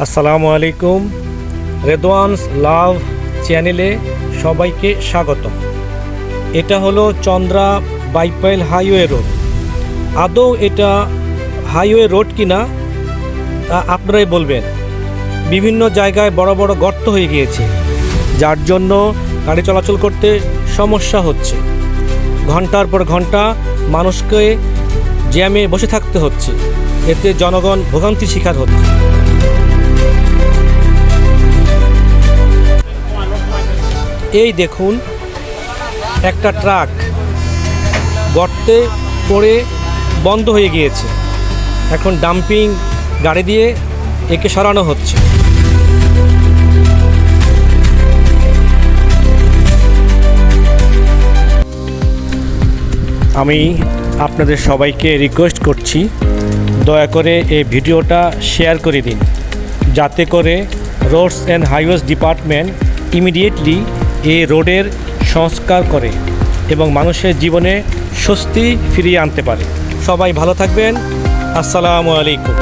আসসালামু আলাইকুম। রেদওয়ানস লাভ চ্যানেলে সবাইকে স্বাগতম। এটা হলো চন্দ্রা বাইপাইল হাইওয়ে রোড। আদৌ এটা হাইওয়ে রোড কিনা তা আপনারাই বলবেন। বিভিন্ন জায়গায় বড় বড় গর্ত হয়ে গিয়েছে, যার জন্য গাড়ি চলাচল করতে সমস্যা হচ্ছে। ঘন্টার পর ঘন্টা মানুষকে জ্যামে বসে থাকতে হচ্ছে, এতে জনগণ ভোগান্তির শিকার হচ্ছে। এই দেখুন, একটা ট্রাক গর্তে পড়ে বন্ধ হয়ে গিয়েছে। এখন ডাম্পিং গাড়ি দিয়ে একে সরানো হচ্ছে। আমি আপনাদের সবাইকে রিকোয়েস্ট করছি, দয়া করে এই ভিডিওটা শেয়ার করে দিন, যাতে করে roads and highways department immediately এই রোডের সংস্কার করে এবং মানুষের জীবনে স্বস্তি ফিরিয়ে আনতে পারে। সবাই ভালো থাকবেন। আসসালামু আলাইকুম।